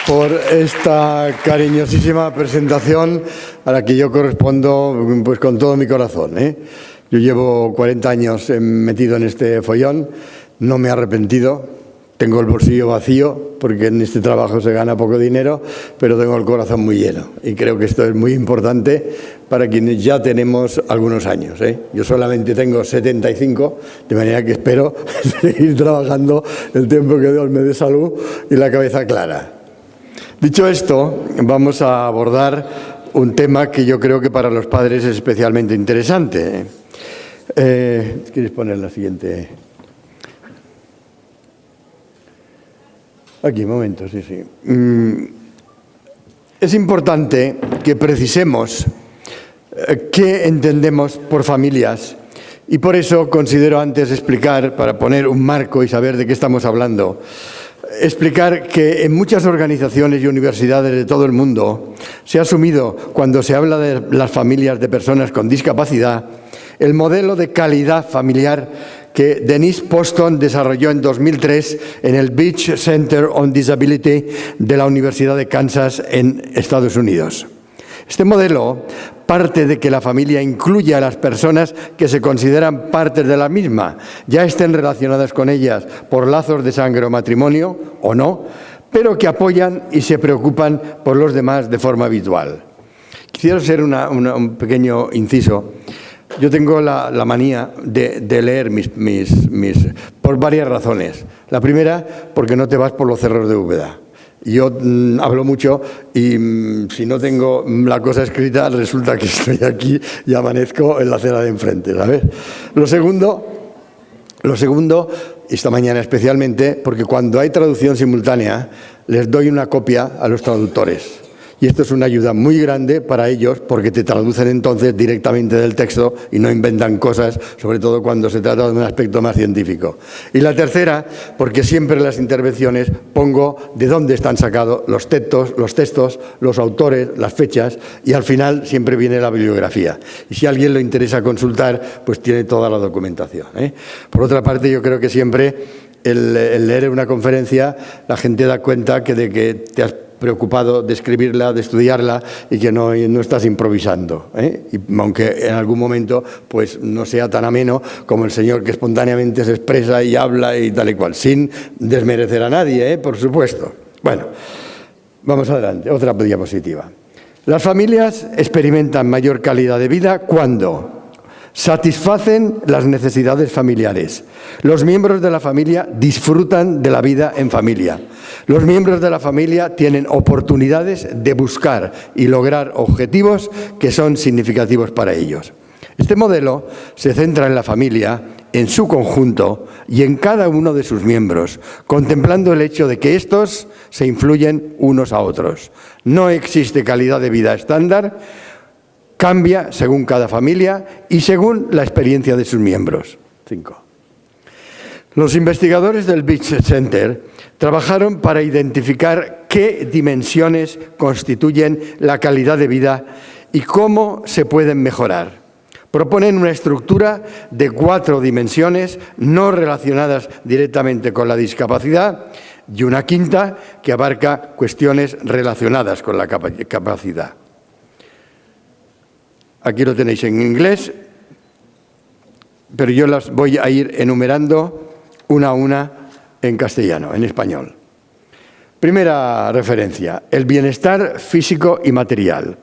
por esta cariñosísima presentación a la que yo correspondo pues con todo mi corazón, ¿eh? Yo llevo 40 años metido en este follón, no me he arrepentido. Tengo el bolsillo vacío porque en este trabajo se gana poco dinero, pero tengo el corazón muy lleno y creo que esto es muy importante para quienes ya tenemos algunos años, ¿eh? Yo solamente tengo 75, de manera que espero seguir trabajando el tiempo que Dios me dé salud y la cabeza clara. Dicho esto, vamos a abordar un tema que yo creo que para los padres es especialmente interesante. ¿Quieres poner la siguiente? Aquí, un momento, sí. Es importante que precisemos qué entendemos por familias y por eso considero antes explicar, para poner un marco y saber de qué estamos hablando, explicar que en muchas organizaciones y universidades de todo el mundo se ha asumido, cuando se habla de las familias de personas con discapacidad, el modelo de calidad familiar que Denise Poston desarrolló en 2003 en el Beach Center on Disability de la Universidad de Kansas en Estados Unidos. Este modelo parte de que la familia incluye a las personas que se consideran partes de la misma, ya estén relacionadas con ellas por lazos de sangre o matrimonio o no, pero que apoyan y se preocupan por los demás de forma habitual. Quisiera hacer un pequeño inciso. Yo tengo la manía de leer mis por varias razones. La primera, porque no te vas por los cerros de Úbeda. Yo hablo mucho y si no tengo la cosa escrita, resulta que estoy aquí y amanezco en la acera de enfrente, ¿sabes? Lo segundo, esta mañana especialmente, porque cuando hay traducción simultánea, les doy una copia a los traductores. Y esto es una ayuda muy grande para ellos porque te traducen entonces directamente del texto y no inventan cosas, sobre todo cuando se trata de un aspecto más científico. Y la tercera, porque siempre en las intervenciones pongo de dónde están sacados los textos, los autores, las fechas y al final siempre viene la bibliografía. Y si a alguien le interesa consultar, pues tiene toda la documentación, ¿eh? Por otra parte, yo creo que siempre el leer una conferencia, la gente da cuenta de que te has preocupado de escribirla, de estudiarla y que no estás improvisando, ¿eh? Y aunque en algún momento pues no sea tan ameno como el señor que espontáneamente se expresa y habla y tal y cual, sin desmerecer a nadie, por supuesto. Bueno, vamos adelante, otra diapositiva. Las familias experimentan mayor calidad de vida cuando satisfacen las necesidades familiares. Los miembros de la familia disfrutan de la vida en familia. Los miembros de la familia tienen oportunidades de buscar y lograr objetivos que son significativos para ellos. Este modelo se centra en la familia, en su conjunto y en cada uno de sus miembros, contemplando el hecho de que estos se influyen unos a otros. No existe calidad de vida estándar. Cambia según cada familia y según la experiencia de sus miembros. 5. Los investigadores del Beach Center trabajaron para identificar qué dimensiones constituyen la calidad de vida y cómo se pueden mejorar. Proponen una estructura de 4 dimensiones no relacionadas directamente con la discapacidad y una quinta que abarca cuestiones relacionadas con la capacidad. Aquí lo tenéis en inglés, pero yo las voy a ir enumerando una a una en castellano, en español. Primera referencia, el bienestar físico y material.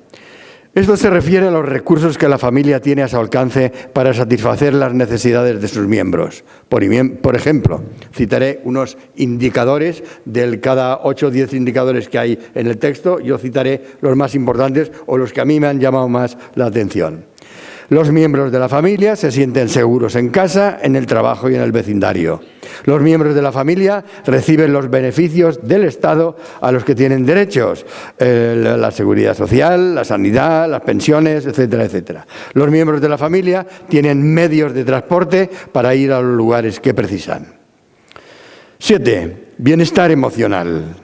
Esto se refiere a los recursos que la familia tiene a su alcance para satisfacer las necesidades de sus miembros. Por ejemplo, citaré unos indicadores de cada 8 o 10 indicadores que hay en el texto. Yo citaré los más importantes o los que a mí me han llamado más la atención. Los miembros de la familia se sienten seguros en casa, en el trabajo y en el vecindario. Los miembros de la familia reciben los beneficios del Estado a los que tienen derechos, la seguridad social, la sanidad, las pensiones, etcétera, etcétera. Los miembros de la familia tienen medios de transporte para ir a los lugares que precisan. 7. Bienestar emocional.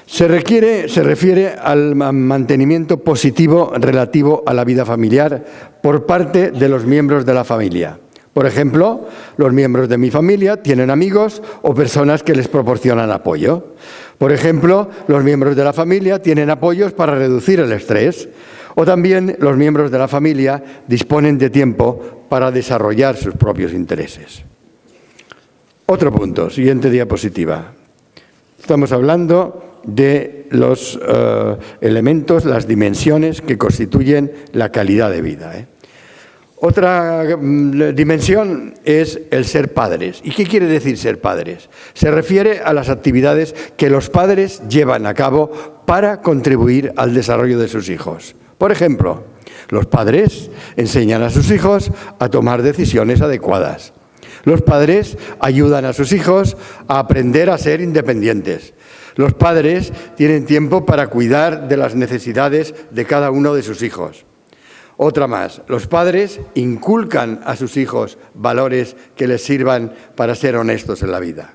Se refiere al mantenimiento positivo relativo a la vida familiar por parte de los miembros de la familia. Por ejemplo, los miembros de mi familia tienen amigos o personas que les proporcionan apoyo. Por ejemplo, los miembros de la familia tienen apoyos para reducir el estrés. O también los miembros de la familia disponen de tiempo para desarrollar sus propios intereses. Otro punto, siguiente diapositiva. Estamos hablando de los elementos, las dimensiones que constituyen la calidad de vida. Otra dimensión es el ser padres. ¿Y qué quiere decir ser padres? Se refiere a las actividades que los padres llevan a cabo para contribuir al desarrollo de sus hijos. Por ejemplo, los padres enseñan a sus hijos a tomar decisiones adecuadas. Los padres ayudan a sus hijos a aprender a ser independientes. Los padres tienen tiempo para cuidar de las necesidades de cada uno de sus hijos. Otra más, los padres inculcan a sus hijos valores que les sirvan para ser honestos en la vida.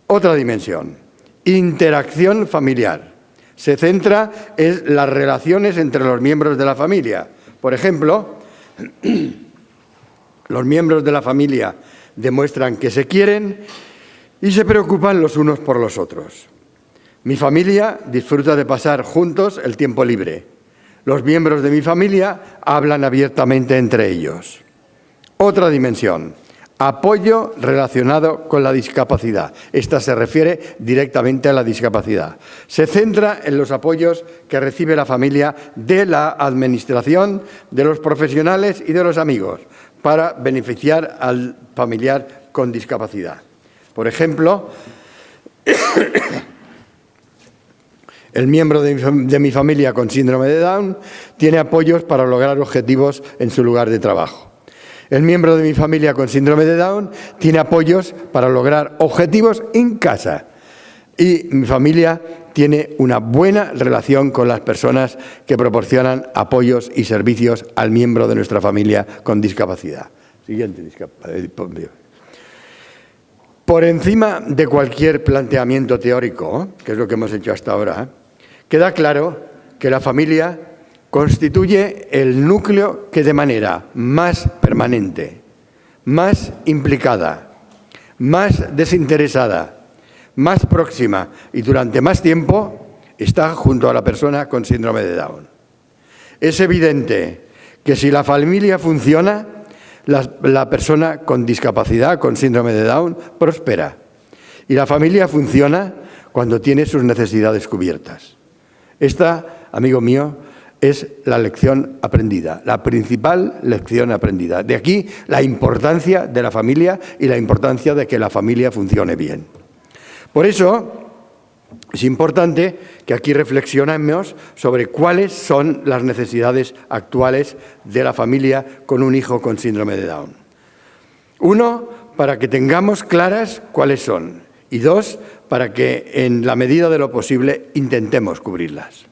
Otra dimensión, interacción familiar. Se centra en las relaciones entre los miembros de la familia. Por ejemplo, los miembros de la familia demuestran que se quieren y se preocupan los unos por los otros. Mi familia disfruta de pasar juntos el tiempo libre. Los miembros de mi familia hablan abiertamente entre ellos. Otra dimensión, apoyo relacionado con la discapacidad. Esta se refiere directamente a la discapacidad. Se centra en los apoyos que recibe la familia de la administración, de los profesionales y de los amigos para beneficiar al familiar con discapacidad. Por ejemplo, el miembro de mi familia con síndrome de Down tiene apoyos para lograr objetivos en su lugar de trabajo. El miembro de mi familia con síndrome de Down tiene apoyos para lograr objetivos en casa. Y mi familia tiene una buena relación con las personas que proporcionan apoyos y servicios al miembro de nuestra familia con discapacidad. Siguiente diapositiva. Por encima de cualquier planteamiento teórico, que es lo que hemos hecho hasta ahora, queda claro que la familia constituye el núcleo que de manera más permanente, más implicada, más desinteresada, más próxima y durante más tiempo está junto a la persona con síndrome de Down. Es evidente que si la familia funciona, la persona con discapacidad, con síndrome de Down, prospera. Y la familia funciona cuando tiene sus necesidades cubiertas. Esta, amigo mío, es la lección aprendida, la principal lección aprendida. De aquí la importancia de la familia y la importancia de que la familia funcione bien. Por eso es importante que aquí reflexionemos sobre cuáles son las necesidades actuales de la familia con un hijo con síndrome de Down. Uno, para que tengamos claras cuáles son. Y dos, para que en la medida de lo posible intentemos cubrirlas.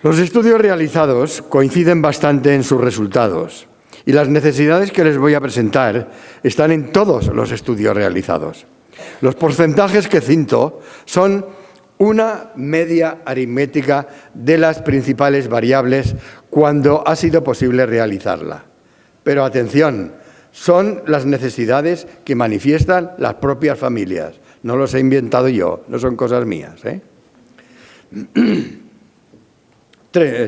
Los estudios realizados coinciden bastante en sus resultados y las necesidades que les voy a presentar están en todos los estudios realizados. Los porcentajes que cito son una media aritmética de las principales variables cuando ha sido posible realizarla. Pero atención, son las necesidades que manifiestan las propias familias. No los he inventado yo, no son cosas mías.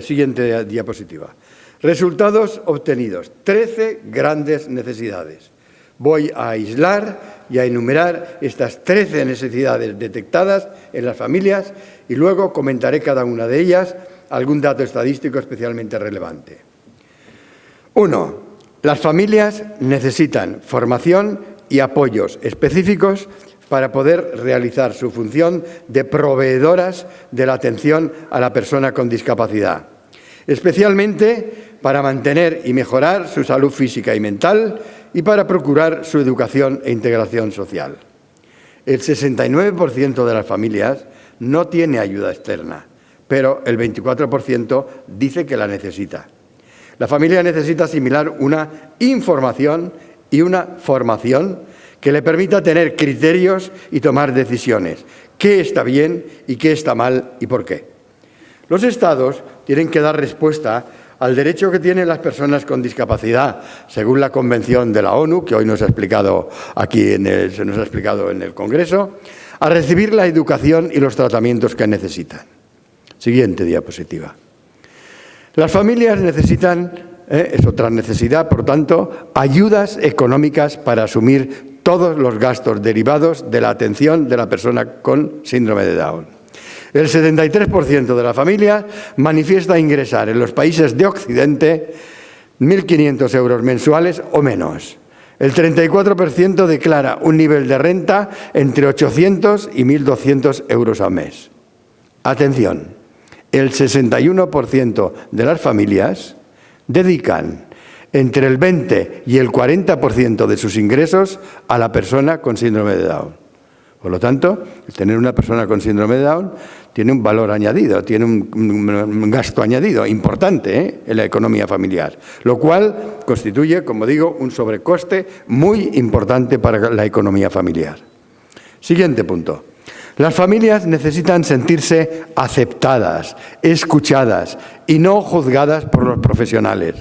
Siguiente diapositiva. Resultados obtenidos. 13 grandes necesidades. Voy a aislar y a enumerar estas 13 necesidades detectadas en las familias y luego comentaré cada una de ellas, algún dato estadístico especialmente relevante. 1. Las familias necesitan formación y apoyos específicos para poder realizar su función de proveedoras de la atención a la persona con discapacidad, especialmente para mantener y mejorar su salud física y mental y para procurar su educación e integración social. El 69% de las familias no tiene ayuda externa, pero el 24% dice que la necesita. La familia necesita asimilar una información y una formación que le permita tener criterios y tomar decisiones. ¿Qué está bien y qué está mal y por qué? Los Estados tienen que dar respuesta al derecho que tienen las personas con discapacidad, según la Convención de la ONU, que hoy nos ha explicado se nos ha explicado en el Congreso, a recibir la educación y los tratamientos que necesitan. Siguiente diapositiva. Las familias necesitan, es otra necesidad, por tanto, ayudas económicas para asumir todos los gastos derivados de la atención de la persona con síndrome de Down. El 73% de la familia manifiesta ingresar en los países de Occidente 1.500 euros mensuales o menos. El 34% declara un nivel de renta entre 800 y 1.200 euros al mes. Atención, el 61% de las familias dedican entre el 20 y el 40% de sus ingresos a la persona con síndrome de Down. Por lo tanto, tener una persona con síndrome de Down tiene un valor añadido, tiene un gasto añadido importante en la economía familiar, lo cual constituye, como digo, un sobrecoste muy importante para la economía familiar. Siguiente punto. Las familias necesitan sentirse aceptadas, escuchadas y no juzgadas por los profesionales.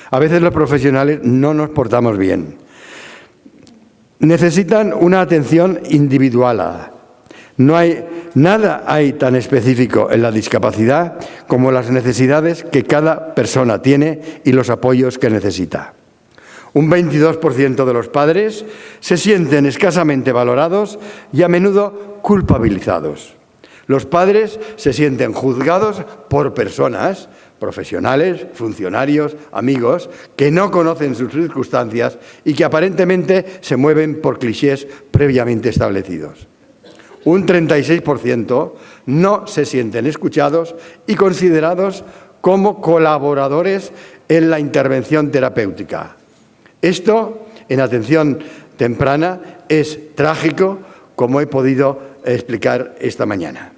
A veces los profesionales no nos portamos bien. Necesitan una atención individual. Nada hay tan específico en la discapacidad como las necesidades que cada persona tiene y los apoyos que necesita. Un 22% de los padres se sienten escasamente valorados y a menudo culpabilizados. Los padres se sienten juzgados por personas, profesionales, funcionarios, amigos, que no conocen sus circunstancias y que aparentemente se mueven por clichés previamente establecidos. Un 36% no se sienten escuchados y considerados como colaboradores en la intervención terapéutica. Esto, en atención temprana, es trágico, como he podido explicar esta mañana.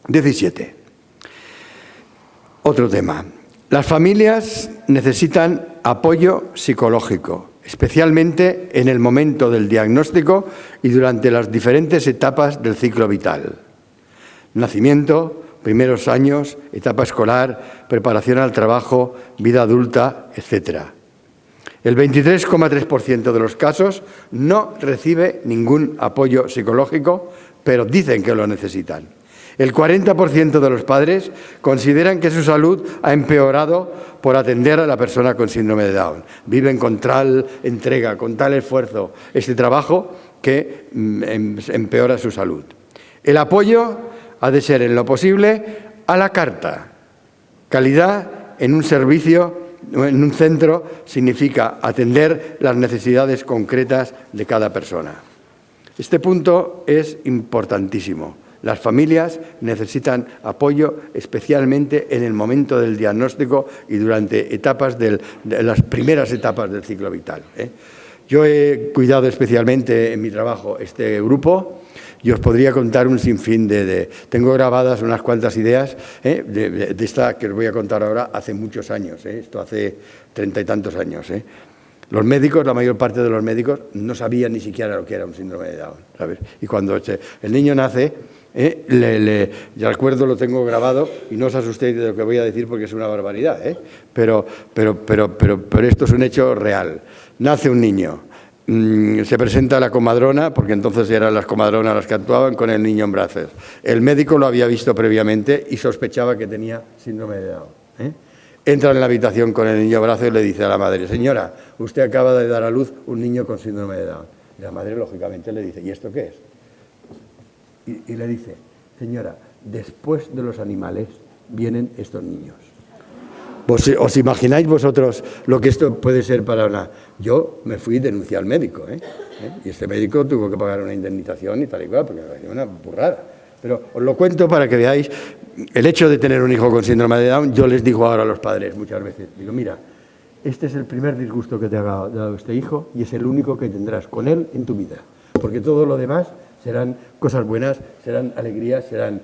17. Otro tema. Las familias necesitan apoyo psicológico, especialmente en el momento del diagnóstico y durante las diferentes etapas del ciclo vital. Nacimiento, primeros años, etapa escolar, preparación al trabajo, vida adulta, etc. El 23,3% de los casos no recibe ningún apoyo psicológico, pero dicen que lo necesitan. El 40% de los padres consideran que su salud ha empeorado por atender a la persona con síndrome de Down. Viven con tal entrega, con tal esfuerzo, este trabajo que empeora su salud. El apoyo ha de ser, en lo posible, a la carta. Calidad en un servicio, en un centro, significa atender las necesidades concretas de cada persona. Este punto es importantísimo. Las familias necesitan apoyo especialmente en el momento del diagnóstico y durante las primeras etapas del ciclo vital. Yo he cuidado especialmente en mi trabajo este grupo y os podría contar un sinfín tengo grabadas unas cuantas ideas de esta que os voy a contar ahora hace muchos años, esto hace 30 y tantos años. Los médicos, la mayor parte de los médicos, no sabían ni siquiera lo que era un síndrome de Down, ¿sabes? Y cuando el niño nace, ya recuerdo, lo tengo grabado y no os asustéis de lo que voy a decir porque es una barbaridad, pero esto es un hecho real. Nace un niño, se presenta la comadrona, porque entonces eran las comadronas las que actuaban, con el niño en brazos. El médico lo había visto previamente y sospechaba que tenía síndrome de Down. Entra en la habitación con el niño en brazos y le dice a la madre: señora, usted acaba de dar a luz un niño con síndrome de Down. Y la madre, lógicamente, le dice: ¿y esto qué es? Y le dice: señora, después de los animales vienen estos niños. ¿Os imagináis vosotros lo que esto puede ser para una...? Yo me fui y denuncié al médico, y este médico tuvo que pagar una indemnización y tal y cual, porque me pareció una burrada. Pero os lo cuento para que veáis el hecho de tener un hijo con síndrome de Down. Yo les digo ahora a los padres muchas veces, digo: mira, este es el primer disgusto que te ha dado este hijo y es el único que tendrás con él en tu vida, porque todo lo demás serán cosas buenas, serán alegrías, serán...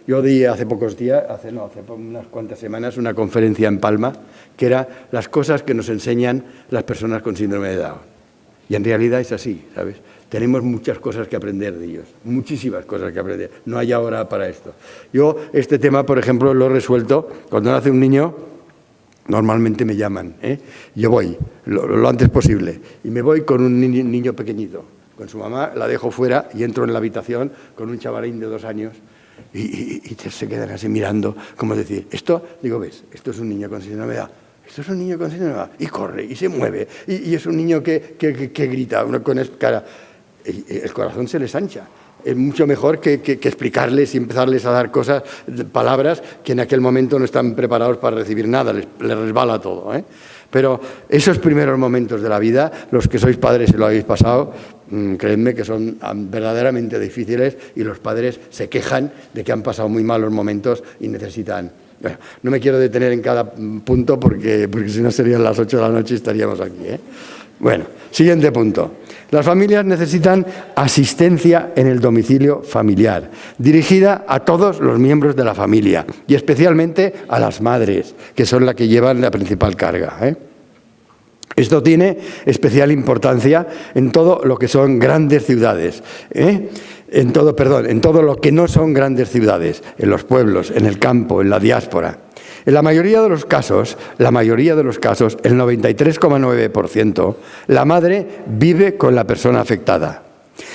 Yo di hace pocos días, hace unas cuantas semanas, una conferencia en Palma, que era las cosas que nos enseñan las personas con síndrome de Down. Y en realidad es así, ¿sabes? Tenemos muchas cosas que aprender de ellos, muchísimas cosas que aprender. No hay ahora para esto. Yo este tema, por ejemplo, lo he resuelto. Cuando nace un niño, normalmente me llaman. Yo voy lo antes posible. Y me voy con un niño pequeñito. Con su mamá la dejo fuera y entro en la habitación con un chavalín de 2 años y se quedan así mirando, como decir, esto, digo, ves, esto es un niño con síndrome de Down. Esto es un niño con síndrome de Down. Y corre, y se mueve. Y es un niño que grita con cara. El corazón se les ancha. Es mucho mejor que explicarles y empezarles a dar cosas, palabras que en aquel momento no están preparados para recibir nada, les resbala todo. Pero esos primeros momentos de la vida, los que sois padres y lo habéis pasado, creedme que son verdaderamente difíciles y los padres se quejan de que han pasado muy malos momentos y necesitan... Bueno, no me quiero detener en cada punto porque si no serían las 8 de la noche y estaríamos aquí. Bueno, siguiente punto. Las familias necesitan asistencia en el domicilio familiar, dirigida a todos los miembros de la familia y especialmente a las madres, que son las que llevan la principal carga. Esto tiene especial importancia en todo lo que son grandes ciudades, en todo lo que no son grandes ciudades, en los pueblos, en el campo, en la diáspora. En la mayoría de los casos, el 93,9%, la madre vive con la persona afectada.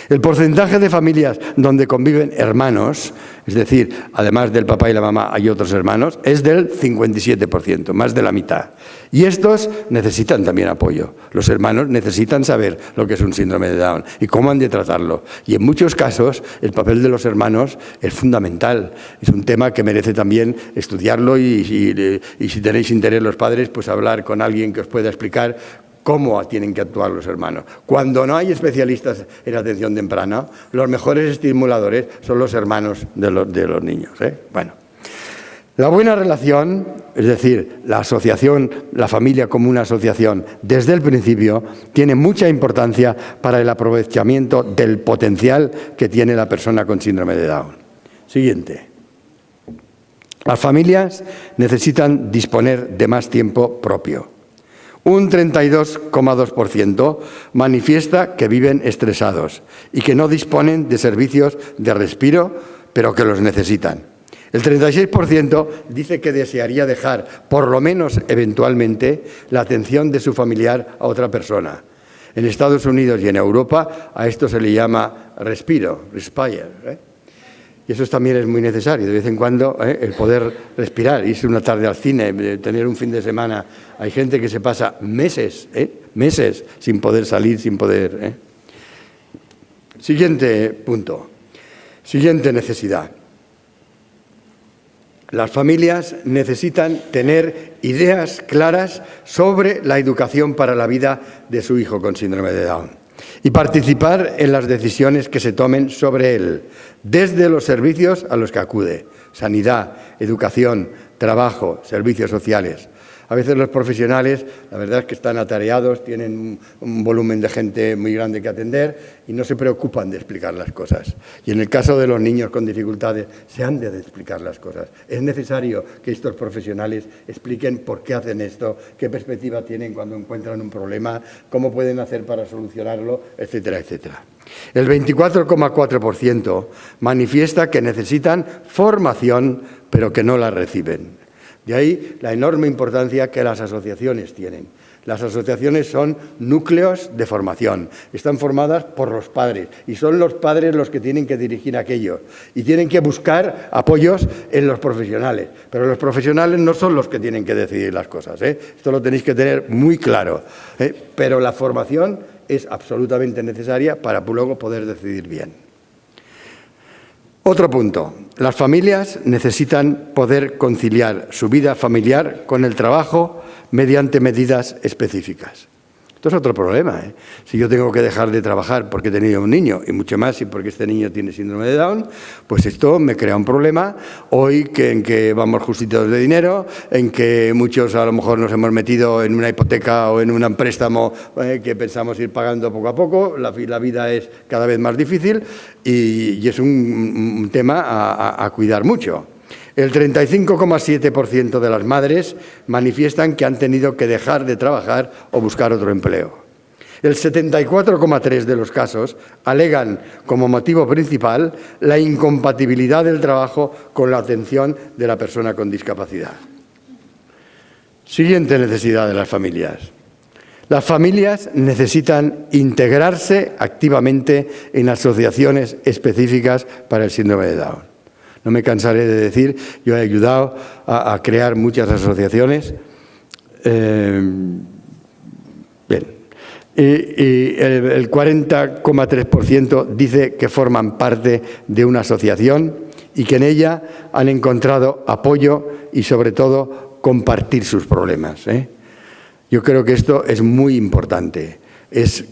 El porcentaje de familias donde conviven hermanos, es decir, además del papá y la mamá hay otros hermanos, es del 57%, más de la mitad. Y estos necesitan también apoyo. Los hermanos necesitan saber lo que es un síndrome de Down y cómo han de tratarlo. Y en muchos casos el papel de los hermanos es fundamental. Es un tema que merece también estudiarlo y si tenéis interés los padres, pues hablar con alguien que os pueda explicar cómo tienen que actuar los hermanos. Cuando no hay especialistas en atención temprana, los mejores estimuladores son los hermanos de los niños. Bueno, la buena relación, es decir, la asociación, la familia como una asociación, desde el principio, tiene mucha importancia para el aprovechamiento del potencial que tiene la persona con síndrome de Down. Siguiente. Las familias necesitan disponer de más tiempo propio. Un 32,2% manifiesta que viven estresados y que no disponen de servicios de respiro, pero que los necesitan. El 36% dice que desearía dejar, por lo menos eventualmente, la atención de su familiar a otra persona. En Estados Unidos y en Europa a esto se le llama respiro, respire. Y eso también es muy necesario, de vez en cuando, el poder respirar, irse una tarde al cine, tener un fin de semana. Hay gente que se pasa meses sin poder salir, sin poder... Siguiente punto, siguiente necesidad. Las familias necesitan tener ideas claras sobre la educación para la vida de su hijo con síndrome de Down y participar en las decisiones que se tomen sobre él, desde los servicios a los que acude, sanidad, educación, trabajo, servicios sociales. A veces los profesionales, la verdad es que están atareados, tienen un volumen de gente muy grande que atender y no se preocupan de explicar las cosas. Y en el caso de los niños con dificultades, se han de explicar las cosas. Es necesario que estos profesionales expliquen por qué hacen esto, qué perspectiva tienen cuando encuentran un problema, cómo pueden hacer para solucionarlo, etcétera, etcétera. El 24,4% manifiesta que necesitan formación, pero que no la reciben. De ahí la enorme importancia que las asociaciones tienen. Las asociaciones son núcleos de formación, están formadas por los padres y son los padres los que tienen que dirigir aquello y tienen que buscar apoyos en los profesionales, pero los profesionales no son los que tienen que decidir las cosas, Esto lo tenéis que tener muy claro, pero la formación es absolutamente necesaria para luego poder decidir bien. Otro punto, las familias necesitan poder conciliar su vida familiar con el trabajo mediante medidas específicas. Esto es otro problema. Si yo tengo que dejar de trabajar porque he tenido un niño, y mucho más si porque este niño tiene síndrome de Down, pues esto me crea un problema. Hoy en que vamos justitos de dinero, en que muchos a lo mejor nos hemos metido en una hipoteca o en un préstamo que pensamos ir pagando poco a poco, la vida es cada vez más difícil y es un tema a cuidar mucho. El 35,7% de las madres manifiestan que han tenido que dejar de trabajar o buscar otro empleo. El 74,3% de los casos alegan como motivo principal la incompatibilidad del trabajo con la atención de la persona con discapacidad. Siguiente necesidad de las familias. Las familias necesitan integrarse activamente en asociaciones específicas para el síndrome de Down. No me cansaré de decir, yo he ayudado a crear muchas asociaciones. Bien. Y el 40,3% dice que forman parte de una asociación y que en ella han encontrado apoyo y, sobre todo, compartir sus problemas. Yo creo que esto es muy importante. Es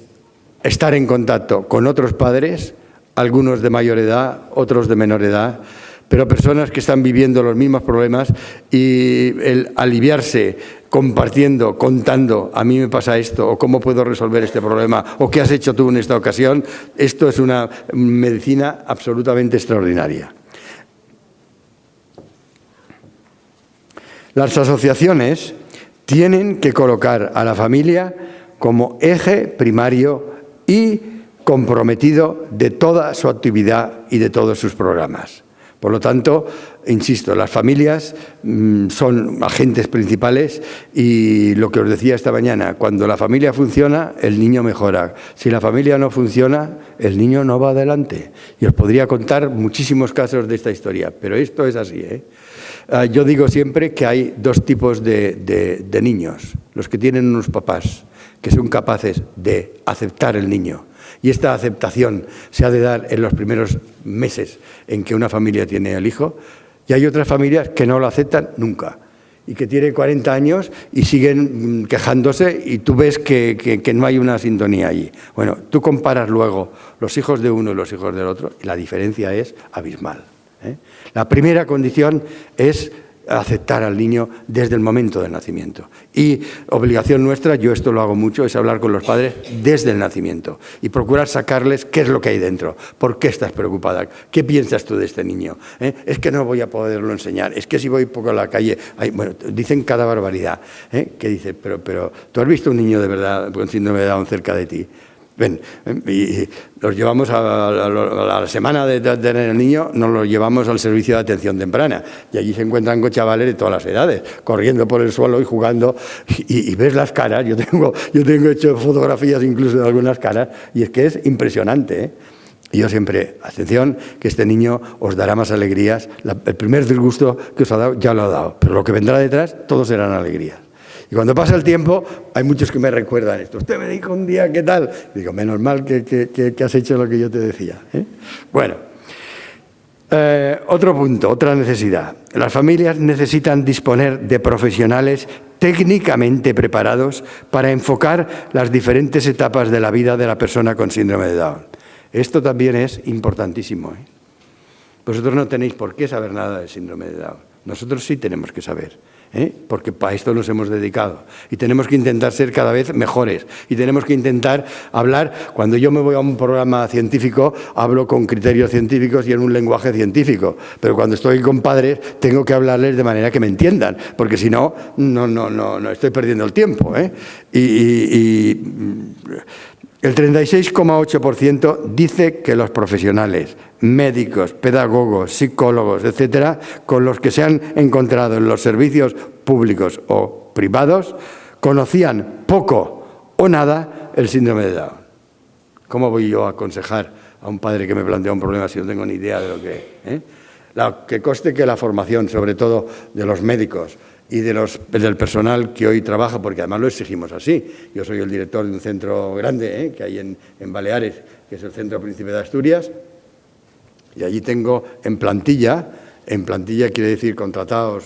estar en contacto con otros padres, algunos de mayor edad, otros de menor edad, pero personas que están viviendo los mismos problemas, y el aliviarse compartiendo, contando, a mí me pasa esto, o cómo puedo resolver este problema, o qué has hecho tú en esta ocasión, esto es una medicina absolutamente extraordinaria. Las asociaciones tienen que colocar a la familia como eje primario y comprometido de toda su actividad y de todos sus programas. Por lo tanto, insisto, las familias son agentes principales, y lo que os decía esta mañana, cuando la familia funciona, el niño mejora. Si la familia no funciona, el niño no va adelante. Y os podría contar muchísimos casos de esta historia, pero esto es así. Yo digo siempre que hay dos tipos de niños: los que tienen unos papás que son capaces de aceptar el niño, y esta aceptación se ha de dar en los primeros meses en que una familia tiene al hijo, y hay otras familias que no lo aceptan nunca y que tienen 40 años y siguen quejándose, y tú ves que no hay una sintonía allí. Bueno, tú comparas luego los hijos de uno y los hijos del otro, y la diferencia es abismal. La primera condición es aceptar al niño desde el momento del nacimiento. Y obligación nuestra, yo esto lo hago mucho, es hablar con los padres desde el nacimiento y procurar sacarles qué es lo que hay dentro. ¿Por qué estás preocupada? ¿Qué piensas tú de este niño? Es que no voy a poderlo enseñar, es que si voy poco a la calle... Bueno, dicen cada barbaridad. Que dice, pero ¿tú has visto un niño de verdad con síndrome de Down cerca de ti? Ven, y los llevamos a la semana de tener el niño, nos los llevamos al servicio de atención temprana, y allí se encuentran con chavales de todas las edades, corriendo por el suelo y jugando, y ves las caras. Yo tengo hecho fotografías incluso de algunas caras, y es que es impresionante. Y yo siempre, atención, que este niño os dará más alegrías. El primer disgusto que os ha dado, ya lo ha dado, pero lo que vendrá detrás, todos serán alegrías. Y cuando pasa el tiempo, hay muchos que me recuerdan esto. Usted me dijo un día, ¿qué tal? Y digo, menos mal que has hecho lo que yo te decía. Bueno, otro punto, otra necesidad. Las familias necesitan disponer de profesionales técnicamente preparados para enfocar las diferentes etapas de la vida de la persona con síndrome de Down. Esto también es importantísimo. Vosotros no tenéis por qué saber nada del síndrome de Down. Nosotros sí tenemos que saber. Porque para esto nos hemos dedicado, y tenemos que intentar ser cada vez mejores, y tenemos que intentar hablar. Cuando yo me voy a un programa científico, hablo con criterios científicos y en un lenguaje científico, pero cuando estoy con padres tengo que hablarles de manera que me entiendan, porque si no, no estoy perdiendo el tiempo. El 36,8% dice que los profesionales, médicos, pedagogos, psicólogos, etcétera, con los que se han encontrado en los servicios públicos o privados, conocían poco o nada el síndrome de Down. ¿Cómo voy yo a aconsejar a un padre que me plantea un problema si no tengo ni idea de lo que es? Que conste que la formación, sobre todo de los médicos y del personal que hoy trabaja, porque además lo exigimos así. Yo soy el director de un centro grande que hay en Baleares, que es el Centro Príncipe de Asturias, y allí tengo en plantilla quiere decir contratados,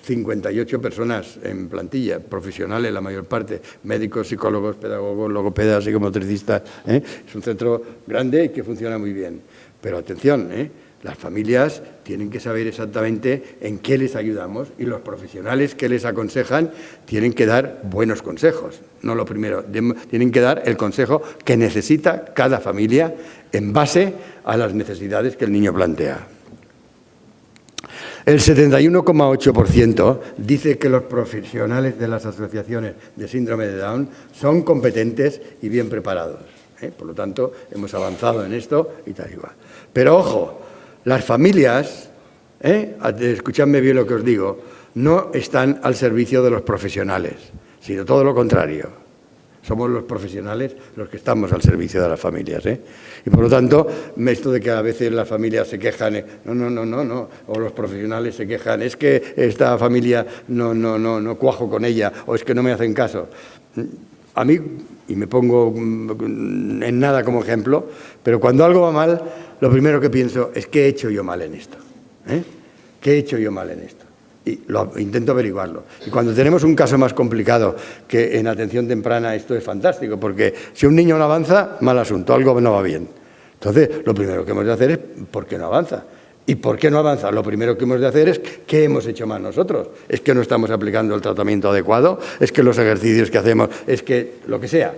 58 personas en plantilla, profesionales la mayor parte, médicos, psicólogos, pedagogos, logopedas, psicomotricistas. Es un centro grande y que funciona muy bien. Pero atención, las familias tienen que saber exactamente en qué les ayudamos, y los profesionales que les aconsejan tienen que dar buenos consejos. No lo primero, tienen que dar el consejo que necesita cada familia en base a las necesidades que el niño plantea. El 71,8% dice que los profesionales de las asociaciones de síndrome de Down son competentes y bien preparados. Por lo tanto, hemos avanzado en esto y tal igual. Pero ojo, las familias, escuchadme bien lo que os digo, no están al servicio de los profesionales, sino todo lo contrario. Somos los profesionales los que estamos al servicio de las familias. Y por lo tanto, esto de que a veces las familias se quejan, no, o los profesionales se quejan, es que esta familia no cuajo con ella, o es que no me hacen caso. A mí, y me pongo en nada como ejemplo, pero cuando algo va mal, lo primero que pienso es ¿qué he hecho yo mal en esto? ¿Qué he hecho yo mal en esto? Y intento averiguarlo. Y cuando tenemos un caso más complicado, que en atención temprana esto es fantástico, porque si un niño no avanza, mal asunto, algo no va bien. Entonces, lo primero que hemos de hacer es ¿por qué no avanza? ¿Y por qué no avanza? Lo primero que hemos de hacer es ¿qué hemos hecho mal nosotros? ¿Es que no estamos aplicando el tratamiento adecuado? ¿Es que los ejercicios que hacemos? ¿Es que lo que sea?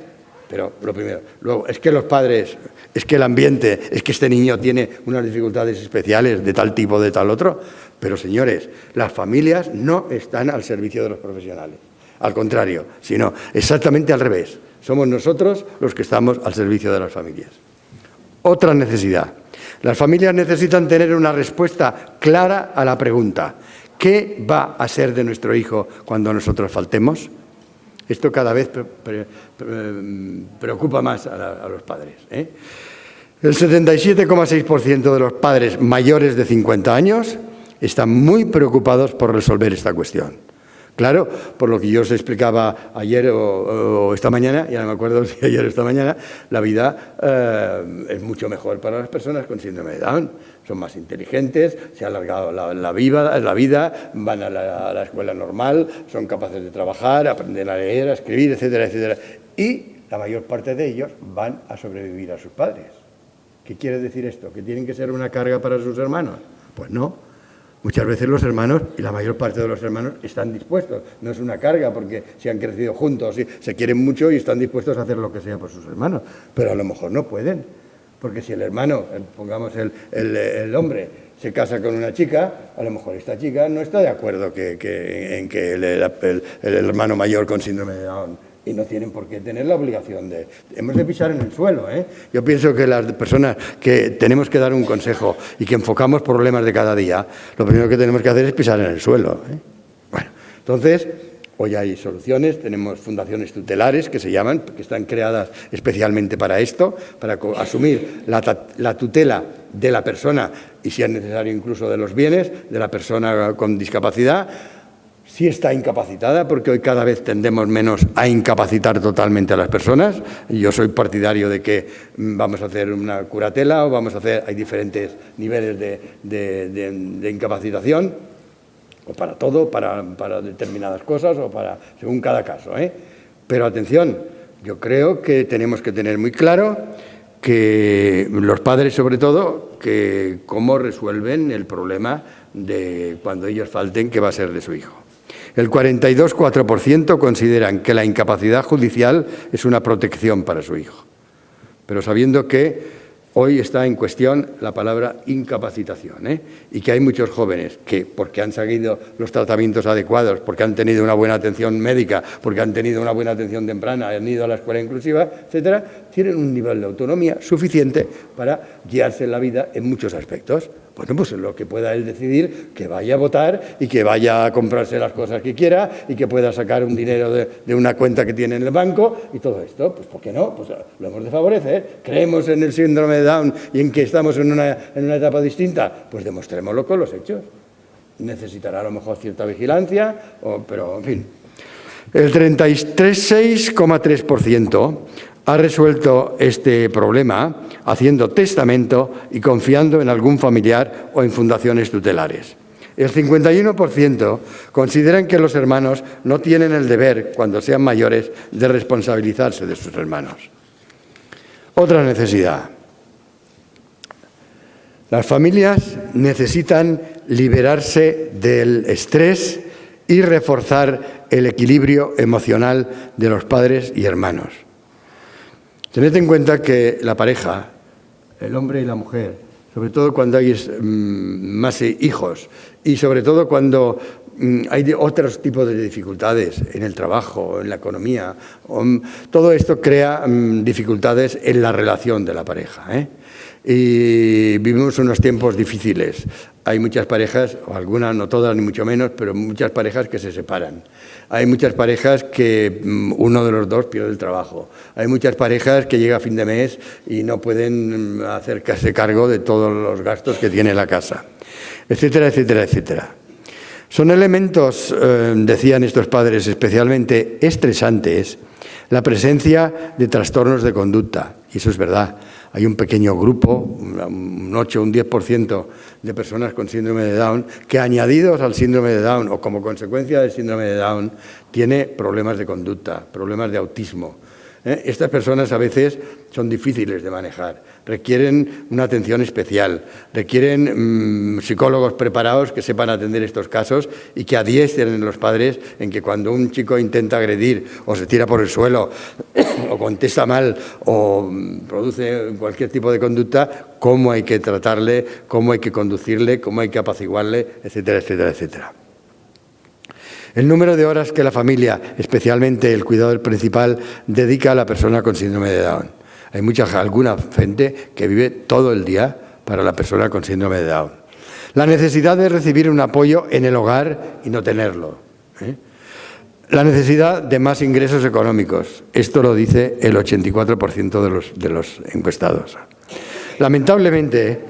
Pero lo primero. Luego, es que los padres, es que el ambiente, es que este niño tiene unas dificultades especiales de tal tipo, de tal otro. Pero, señores, las familias no están al servicio de los profesionales. Al contrario, sino exactamente al revés. Somos nosotros los que estamos al servicio de las familias. Otra necesidad. Las familias necesitan tener una respuesta clara a la pregunta: ¿qué va a ser de nuestro hijo cuando nosotros faltemos? Esto cada vez preocupa más a los padres. El 77,6% de los padres mayores de 50 años están muy preocupados por resolver esta cuestión. Claro, por lo que yo os explicaba ayer o esta mañana, ya no me acuerdo si ayer o esta mañana, la vida es mucho mejor para las personas con síndrome de Down. Son más inteligentes, se ha alargado la vida, van a la escuela normal, son capaces de trabajar, aprenden a leer, a escribir, etcétera, etcétera. Y la mayor parte de ellos van a sobrevivir a sus padres. ¿Qué quiere decir esto? ¿Que tienen que ser una carga para sus hermanos? Pues no. Muchas veces los hermanos, y la mayor parte de los hermanos, están dispuestos. No es una carga porque se han crecido juntos, se quieren mucho y están dispuestos a hacer lo que sea por sus hermanos. Pero a lo mejor no pueden. Porque si el hermano, pongamos el hombre, se casa con una chica, a lo mejor esta chica no está de acuerdo en que el hermano mayor con síndrome de Down. Y no tienen por qué tener la obligación de... Hemos de pisar en el suelo, Yo pienso que las personas que tenemos que dar un consejo y que enfocamos problemas de cada día, lo primero que tenemos que hacer es pisar en el suelo, Bueno, entonces, hoy hay soluciones, tenemos fundaciones tutelares que se llaman, que están creadas especialmente para esto, para asumir la tutela de la persona y, si es necesario, incluso de los bienes de la persona con discapacidad. Sí está incapacitada, porque hoy cada vez tendemos menos a incapacitar totalmente a las personas. Yo soy partidario de que vamos a hacer una curatela o hay diferentes niveles de incapacitación, o para todo, para determinadas cosas o según cada caso. Pero atención, yo creo que tenemos que tener muy claro que los padres, sobre todo, que cómo resuelven el problema de cuando ellos falten, qué va a ser de su hijo. El 42,4% consideran que la incapacidad judicial es una protección para su hijo, pero sabiendo que hoy está en cuestión la palabra incapacitación, y que hay muchos jóvenes que, porque han seguido los tratamientos adecuados, porque han tenido una buena atención médica, porque han tenido una buena atención temprana, han ido a la escuela inclusiva, etcétera, tienen un nivel de autonomía suficiente para guiarse en la vida en muchos aspectos. Bueno, pues lo que pueda él decidir, que vaya a votar y que vaya a comprarse las cosas que quiera y que pueda sacar un dinero de una cuenta que tiene en el banco y todo esto. Pues ¿por qué no? Pues lo hemos de favorecer. Creemos en el síndrome de Down y en que estamos en una etapa distinta. Pues demostrémoslo con los hechos. Necesitará a lo mejor cierta vigilancia, pero en fin. El 36,3% ha resuelto este problema haciendo testamento y confiando en algún familiar o en fundaciones tutelares. El 51% consideran que los hermanos no tienen el deber, cuando sean mayores, de responsabilizarse de sus hermanos. Otra necesidad. Las familias necesitan liberarse del estrés y reforzar el equilibrio emocional de los padres y hermanos. Tened en cuenta que la pareja, el hombre y la mujer, sobre todo cuando hay más hijos y sobre todo cuando hay otros tipos de dificultades en el trabajo, en la economía. Todo esto crea dificultades en la relación de la pareja, Y vivimos unos tiempos difíciles. Hay muchas parejas, o algunas, no todas ni mucho menos, pero muchas parejas que se separan. Hay muchas parejas que uno de los dos pierde el trabajo. Hay muchas parejas que llega a fin de mes y no pueden hacerse cargo de todos los gastos que tiene la casa, etcétera, etcétera, etcétera. Son elementos, decían estos padres, especialmente estresantes, la presencia de trastornos de conducta, y eso es verdad. Hay un pequeño grupo, un 8 o un 10% de personas con síndrome de Down, que añadidos al síndrome de Down o como consecuencia del síndrome de Down, tiene problemas de conducta, problemas de autismo. Estas personas a veces son difíciles de manejar, requieren una atención especial, requieren psicólogos preparados que sepan atender estos casos y que adiestren a los padres en que cuando un chico intenta agredir o se tira por el suelo o contesta mal o produce cualquier tipo de conducta, cómo hay que tratarle, cómo hay que conducirle, cómo hay que apaciguarle, etcétera, etcétera, etcétera. El número de horas que la familia, especialmente el cuidador principal, dedica a la persona con síndrome de Down. Hay alguna gente que vive todo el día para la persona con síndrome de Down. La necesidad de recibir un apoyo en el hogar y no tenerlo. La necesidad de más ingresos económicos. Esto lo dice el 84% de los encuestados. Lamentablemente,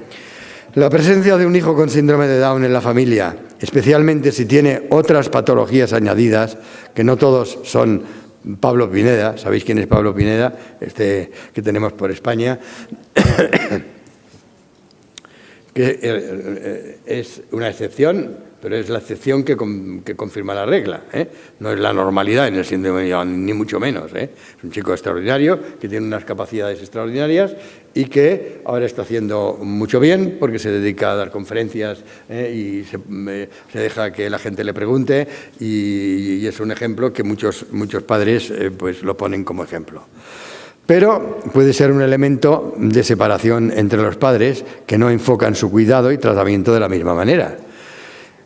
la presencia de un hijo con síndrome de Down en la familia, especialmente si tiene otras patologías añadidas, que no todos son Pablo Pineda, ¿sabéis quién es Pablo Pineda? Que tenemos por España, que es una excepción, pero es la excepción que confirma la regla, No es la normalidad en el síndrome de Down, ni mucho menos, Es un chico extraordinario, que tiene unas capacidades extraordinarias y que ahora está haciendo mucho bien porque se dedica a dar conferencias y se deja que la gente le pregunte y es un ejemplo que muchos padres pues lo ponen como ejemplo. Pero puede ser un elemento de separación entre los padres que no enfocan su cuidado y tratamiento de la misma manera.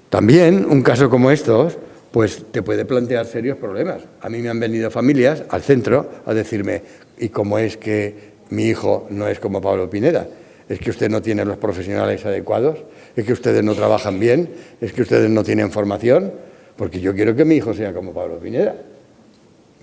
También un caso como estos pues te puede plantear serios problemas. A mí me han venido familias al centro a decirme, ¿y cómo es que mi hijo no es como Pablo Pineda? ¿Es que usted no tiene los profesionales adecuados? ¿Es que ustedes no trabajan bien? ¿Es que ustedes no tienen formación? Porque yo quiero que mi hijo sea como Pablo Pineda.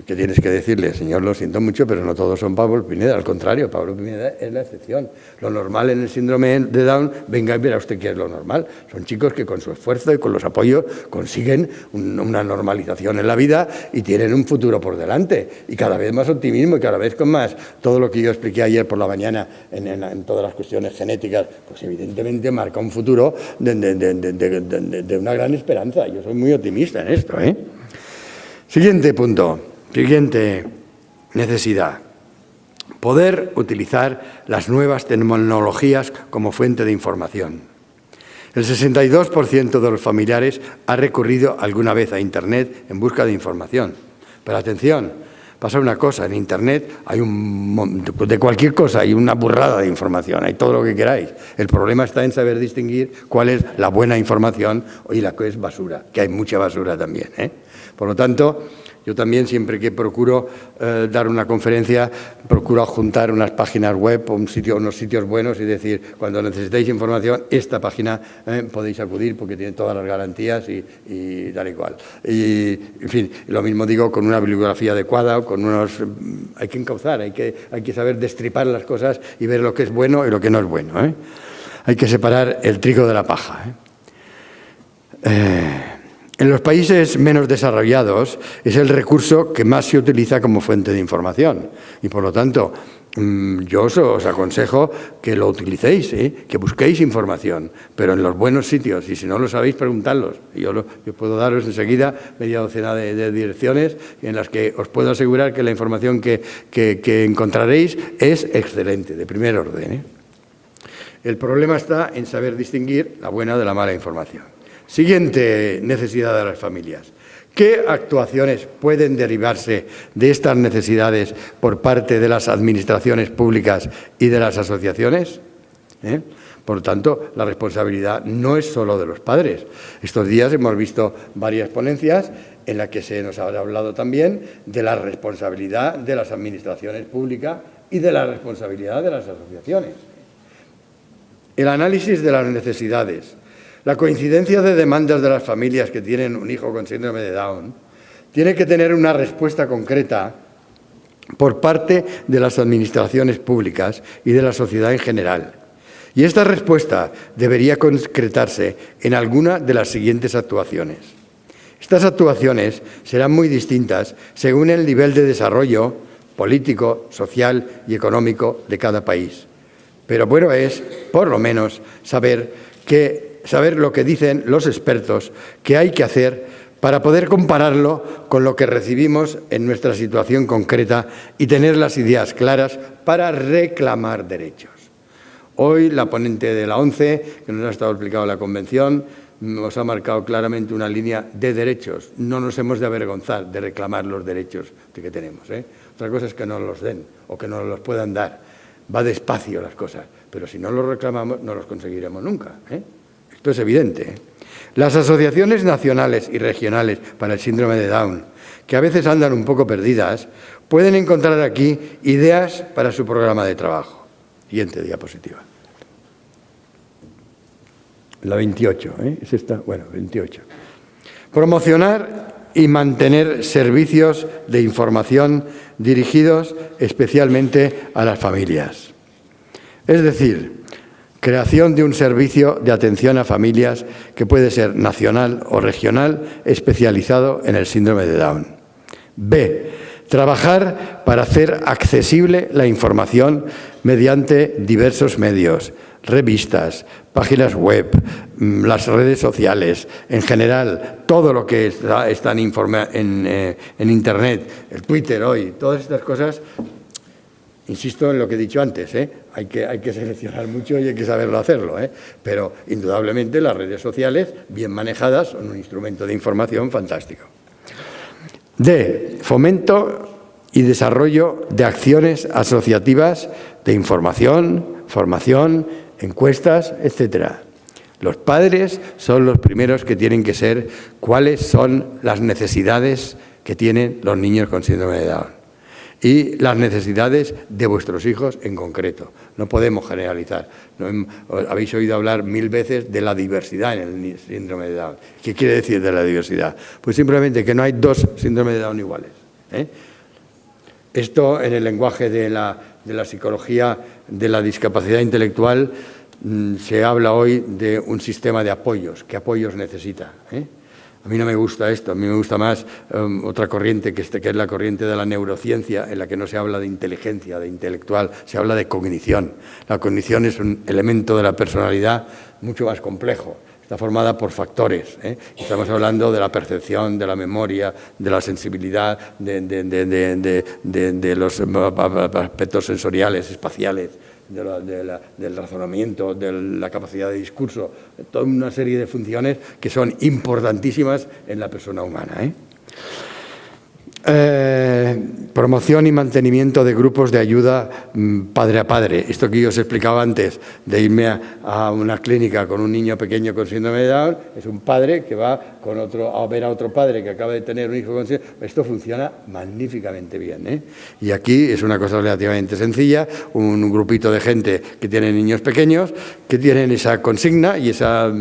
¿Qué tienes que decirle? Señor, lo siento mucho, pero no todos son Pablo Pineda. Al contrario, Pablo Pineda es la excepción. Lo normal en el síndrome de Down, venga y verá usted qué es lo normal. Son chicos que con su esfuerzo y con los apoyos consiguen una normalización en la vida y tienen un futuro por delante. Y cada vez más optimismo y cada vez con más. Todo lo que yo expliqué ayer por la mañana en todas las cuestiones genéticas, pues evidentemente marca un futuro de una gran esperanza. Yo soy muy optimista en esto, Siguiente punto. Siguiente necesidad, poder utilizar las nuevas tecnologías como fuente de información. El 62% de los familiares ha recurrido alguna vez a Internet en busca de información. Pero atención, pasa una cosa, en Internet hay de cualquier cosa, hay una burrada de información, hay todo lo que queráis. El problema está en saber distinguir cuál es la buena información y la que es basura, que hay mucha basura también, Por lo tanto, yo también, siempre que procuro dar una conferencia, procuro juntar unas páginas web o unos sitios buenos y decir, cuando necesitéis información, esta página podéis acudir porque tiene todas las garantías y tal y cual. Y, en fin, lo mismo digo con una bibliografía adecuada, hay que encauzar, hay que saber destripar las cosas y ver lo que es bueno y lo que no es bueno, Hay que separar el trigo de la paja, En los países menos desarrollados es el recurso que más se utiliza como fuente de información y, por lo tanto, yo os aconsejo que lo utilicéis, que busquéis información, pero en los buenos sitios, y si no lo sabéis, preguntadlos. Yo puedo daros enseguida media docena de direcciones en las que os puedo asegurar que la información que encontraréis es excelente, de primer orden. El problema está en saber distinguir la buena de la mala información. Siguiente necesidad de las familias. ¿Qué actuaciones pueden derivarse de estas necesidades por parte de las administraciones públicas y de las asociaciones? Por lo tanto, la responsabilidad no es solo de los padres. Estos días hemos visto varias ponencias en las que se nos ha hablado también de la responsabilidad de las administraciones públicas y de la responsabilidad de las asociaciones. El análisis de las necesidades, la coincidencia de demandas de las familias que tienen un hijo con síndrome de Down, tiene que tener una respuesta concreta por parte de las administraciones públicas y de la sociedad en general. Y esta respuesta debería concretarse en alguna de las siguientes actuaciones. Estas actuaciones serán muy distintas según el nivel de desarrollo político, social y económico de cada país. Pero bueno es, por lo menos, saber lo que dicen los expertos que hay que hacer para poder compararlo con lo que recibimos en nuestra situación concreta y tener las ideas claras para reclamar derechos. Hoy la ponente de la ONCE, que nos ha estado explicando la Convención, nos ha marcado claramente una línea de derechos. No nos hemos de avergonzar de reclamar los derechos que tenemos. Otra cosa es que no los den o que no los puedan dar. Va despacio las cosas, pero si no los reclamamos no los conseguiremos nunca. Esto es evidente. Las asociaciones nacionales y regionales para el síndrome de Down, que a veces andan un poco perdidas, pueden encontrar aquí ideas para su programa de trabajo. Siguiente diapositiva. La 28, es esta, bueno, 28. Promocionar y mantener servicios de información dirigidos especialmente a las familias. Es decir, creación de un servicio de atención a familias que puede ser nacional o regional especializado en el síndrome de Down. B. Trabajar para hacer accesible la información mediante diversos medios, revistas, páginas web, las redes sociales, en general, todo lo que está en Internet, el Twitter hoy, todas estas cosas. Insisto en lo que he dicho antes, hay que seleccionar mucho y hay que saberlo hacerlo, pero indudablemente las redes sociales, bien manejadas, son un instrumento de información fantástico. D. Fomento y desarrollo de acciones asociativas de información, formación, encuestas, etc. Los padres son los primeros que tienen que ser cuáles son las necesidades que tienen los niños con síndrome de Down y las necesidades de vuestros hijos en concreto. No podemos generalizar. Habéis oído hablar 1000 veces de la diversidad en el síndrome de Down. ¿Qué quiere decir de la diversidad? Pues simplemente que no hay dos síndromes de Down iguales. Esto, en el lenguaje de la psicología de la discapacidad intelectual, se habla hoy de un sistema de apoyos. ¿Qué apoyos necesita? A mí no me gusta esto, a mí me gusta más otra corriente que es la corriente de la neurociencia, en la que no se habla de inteligencia, de intelectual, se habla de cognición. La cognición es un elemento de la personalidad mucho más complejo. Está formada por factores. Estamos hablando de la percepción, de la memoria, de la sensibilidad, de los aspectos sensoriales, espaciales, del razonamiento, de la capacidad de discurso, toda una serie de funciones que son importantísimas en la persona humana. Promoción y mantenimiento de grupos de ayuda padre a padre. Esto que yo os explicaba antes, de irme a una clínica con un niño pequeño con síndrome de Down, es un padre que va a ver a otro padre que acaba de tener un hijo con síndrome. Esto funciona magníficamente bien. Y aquí es una cosa relativamente sencilla, un grupito de gente que tiene niños pequeños, que tienen esa consigna y esa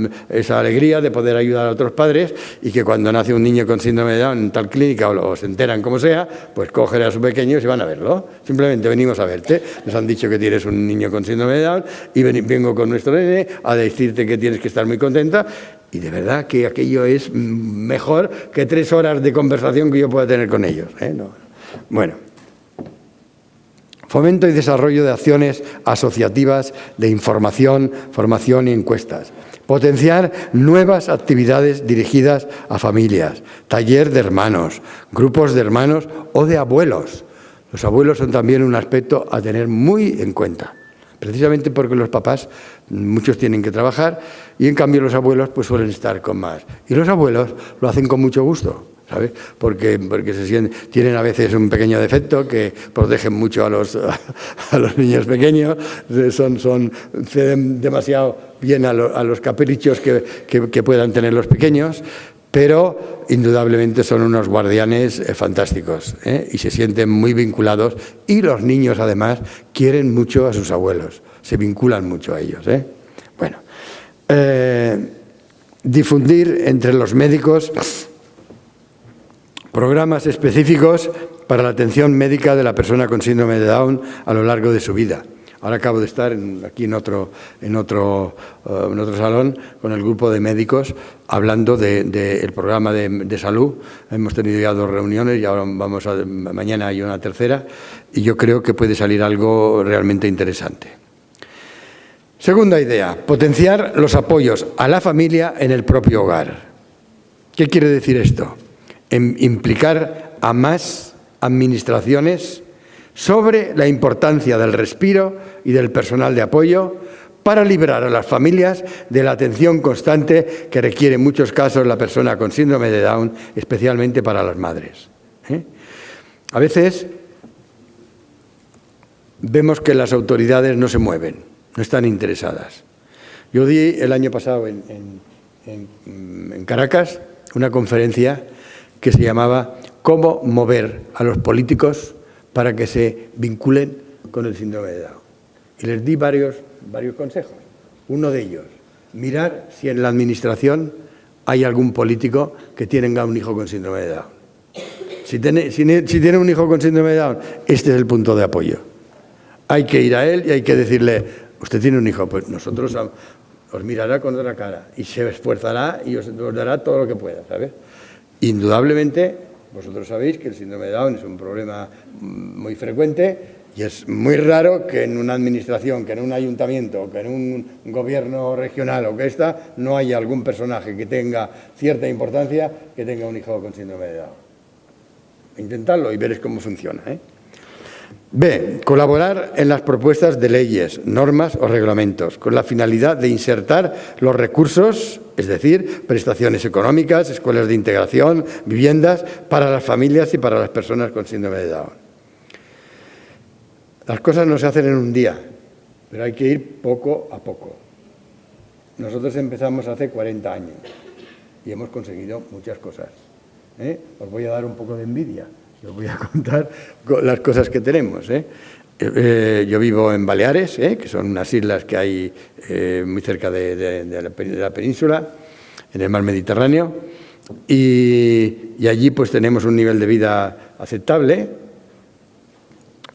alegría de poder ayudar a otros padres, y que cuando nace un niño con síndrome de Down en tal clínica o se enteran como sea, pues cogen a su pequeño y se van a verlo. Simplemente venimos a verte. Nos han dicho que tienes un niño con síndrome de Down y vengo con nuestro nene a decirte que tienes que estar muy contenta. Y de verdad que aquello es mejor que 3 horas de conversación que yo pueda tener con ellos. No. Bueno. Fomento y desarrollo de acciones asociativas de información, formación y encuestas. Potenciar nuevas actividades dirigidas a familias, taller de hermanos, grupos de hermanos o de abuelos. Los abuelos son también un aspecto a tener muy en cuenta, precisamente porque los papás, muchos tienen que trabajar y en cambio los abuelos pues suelen estar con más. Y los abuelos lo hacen con mucho gusto. ¿sabes? Porque tienen a veces un pequeño defecto que protegen mucho a los niños pequeños, ceden demasiado bien a los caprichos que puedan tener los pequeños, pero indudablemente son unos guardianes fantásticos, ¿eh? Y se sienten muy vinculados, y los niños además quieren mucho a sus abuelos, se vinculan mucho a ellos, ¿eh? Bueno, difundir entre los médicos programas específicos para la atención médica de la persona con síndrome de Down a lo largo de su vida. Ahora acabo de estar aquí en otro salón con el grupo de médicos hablando del programa de salud. Hemos tenido ya 2 reuniones y ahora mañana hay una tercera, y yo creo que puede salir algo realmente interesante. Segunda idea, potenciar los apoyos a la familia en el propio hogar. ¿Qué quiere decir esto? Implicar a más administraciones sobre la importancia del respiro y del personal de apoyo para librar a las familias de la atención constante que requiere en muchos casos la persona con síndrome de Down, especialmente para las madres, ¿eh? A veces vemos que las autoridades no se mueven, no están interesadas. Yo di el año pasado en Caracas una conferencia que se llamaba «Cómo mover a los políticos para que se vinculen con el síndrome de Down». Y les di varios consejos. Uno de ellos, mirar si en la administración hay algún político que tenga un hijo con síndrome de Down. Si tiene un hijo con síndrome de Down, este es el punto de apoyo. Hay que ir a él y hay que decirle, usted tiene un hijo, pues nosotros os mirará con otra cara y se esforzará y os dará todo lo que pueda, ¿sabes? Indudablemente, vosotros sabéis que el síndrome de Down es un problema muy frecuente y es muy raro que en una administración, que en un ayuntamiento, que en un gobierno regional o que no haya algún personaje que tenga cierta importancia que tenga un hijo con síndrome de Down. Intentadlo y veréis cómo funciona, ¿eh? B. Colaborar en las propuestas de leyes, normas o reglamentos, con la finalidad de insertar los recursos, es decir, prestaciones económicas, escuelas de integración, viviendas, para las familias y para las personas con síndrome de Down. Las cosas no se hacen en un día, pero hay que ir poco a poco. Nosotros empezamos hace 40 años y hemos conseguido muchas cosas, ¿eh? Os voy a dar un poco de envidia. Os voy a contar las cosas que tenemos, ¿eh? Yo vivo en Baleares, que son unas islas que hay muy cerca de la península, en el mar Mediterráneo, y allí pues tenemos un nivel de vida aceptable